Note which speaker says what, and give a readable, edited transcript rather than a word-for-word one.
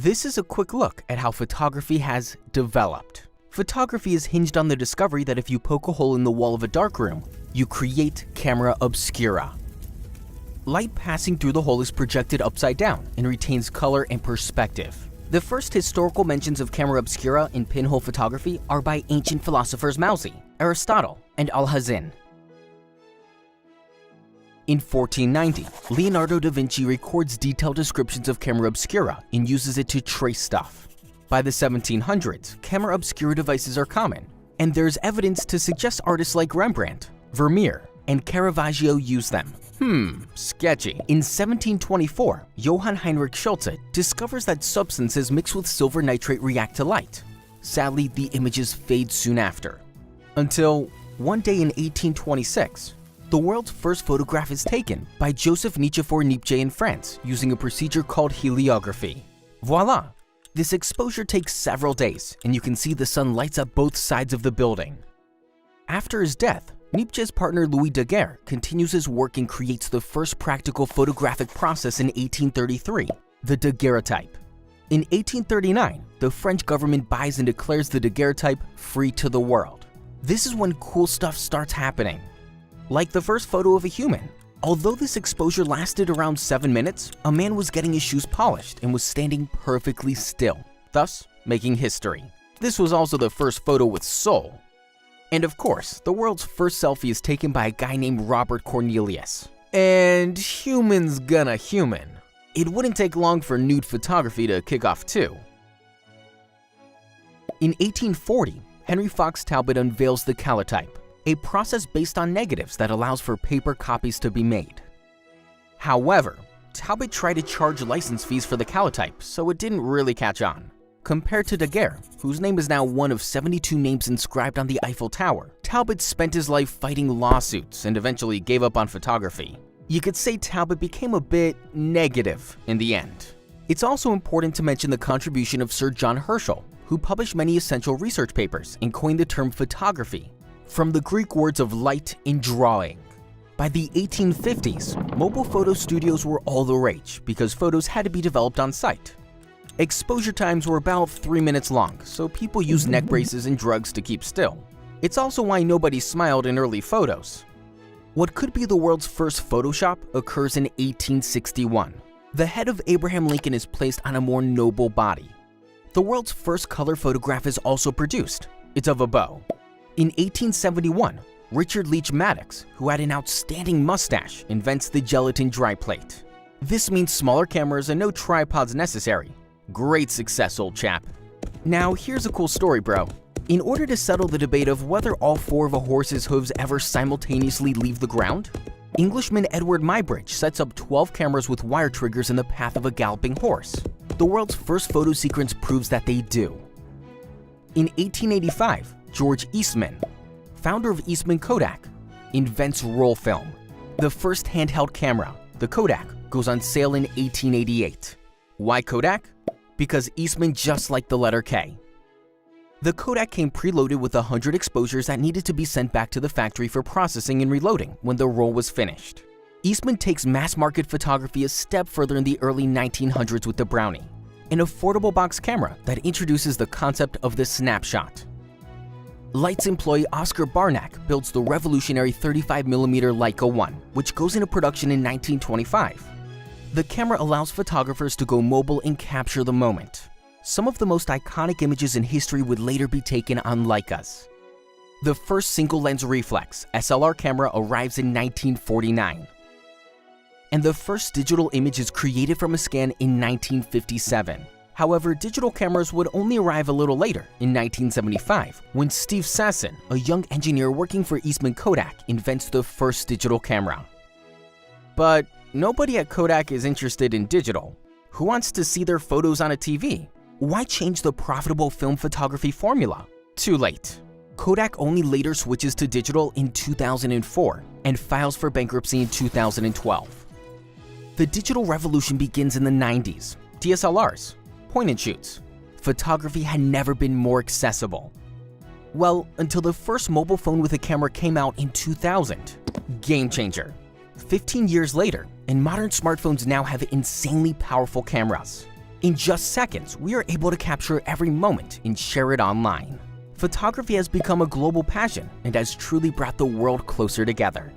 Speaker 1: This is a quick look at how photography has developed. Photography is hinged on the discovery that if you poke a hole in the wall of a dark room, you create camera obscura. Light passing through the hole is projected upside down and retains color and perspective. The first historical mentions of camera obscura in pinhole photography are by ancient philosophers Mauzi, Aristotle, and Alhazen. In 1490, Leonardo da Vinci records detailed descriptions of camera obscura and uses it to trace stuff. By the 1700s, camera obscura devices are common, and there's evidence to suggest artists like Rembrandt, Vermeer, and Caravaggio used them. Sketchy. In 1724, Johann Heinrich Schulze discovers that substances mixed with silver nitrate react to light. Sadly, the images fade soon after. Until one day in 1826, the world's first photograph is taken by Joseph Nicephore Niepce in France using a procedure called heliography. Voila! This exposure takes several days, and you can see the sun lights up both sides of the building. After his death, Niepce's partner Louis Daguerre continues his work and creates the first practical photographic process in 1833, the daguerreotype. In 1839, the French government buys and declares the daguerreotype free to the world. This is when cool stuff starts happening. Like the first photo of a human. Although this exposure lasted around 7 minutes, a man was getting his shoes polished and was standing perfectly still, thus making history. This was also the first photo with soul. And of course, the world's first selfie is taken by a guy named Robert Cornelius. And human's gonna human. It wouldn't take long for nude photography to kick off too. In 1840, Henry Fox Talbot unveils the calotype, a process based on negatives that allows for paper copies to be made. However, Talbot tried to charge license fees for the calotype, so it didn't really catch on. Compared to Daguerre, whose name is now one of 72 names inscribed on the Eiffel Tower, Talbot spent his life fighting lawsuits and eventually gave up on photography. You could say Talbot became a bit negative in the end. It's also important to mention the contribution of Sir John Herschel, who published many essential research papers and coined the term photography, from the Greek words of light and drawing. By the 1850s, mobile photo studios were all the rage because photos had to be developed on site. Exposure times were about 3 minutes long, so people used neck braces and drugs to keep still. It's also why nobody smiled in early photos. What could be the world's first Photoshop occurs in 1861. The head of Abraham Lincoln is placed on a more noble body. The world's first color photograph is also produced. It's of a bow. In 1871, Richard Leach Maddox, who had an outstanding mustache, invents the gelatin dry plate. This means smaller cameras and no tripods necessary. Great success, old chap. Now, here's a cool story, bro. In order to settle the debate of whether all 4 of a horse's hooves ever simultaneously leave the ground, Englishman Edward Muybridge sets up 12 cameras with wire triggers in the path of a galloping horse. The world's first photo sequence proves that they do. In 1885, George Eastman, founder of Eastman Kodak, invents roll film. The first handheld camera, the Kodak, goes on sale in 1888. Why Kodak? Because Eastman just liked the letter K. The Kodak came preloaded with 100 exposures that needed to be sent back to the factory for processing and reloading when the roll was finished. Eastman takes mass-market photography a step further in the early 1900s with the Brownie, an affordable box camera that introduces the concept of the snapshot. Light's employee Oscar Barnack builds the revolutionary 35mm Leica 1, which goes into production in 1925. The camera allows photographers to go mobile and capture the moment. Some of the most iconic images in history would later be taken on Leicas. The first single-lens reflex SLR camera arrives in 1949. And the first digital image is created from a scan in 1957. However, digital cameras would only arrive a little later, in 1975, when Steve Sasson, a young engineer working for Eastman Kodak, invents the first digital camera. But nobody at Kodak is interested in digital. Who wants to see their photos on a TV? Why change the profitable film photography formula? Too late. Kodak only later switches to digital in 2004 and files for bankruptcy in 2012. The digital revolution begins in the 90s. DSLRs, point-and-shoots. Photography had never been more accessible. Well, until the first mobile phone with a camera came out in 2000. Game changer. 15 years later, and modern smartphones now have insanely powerful cameras. In just seconds, we are able to capture every moment and share it online. Photography has become a global passion and has truly brought the world closer together.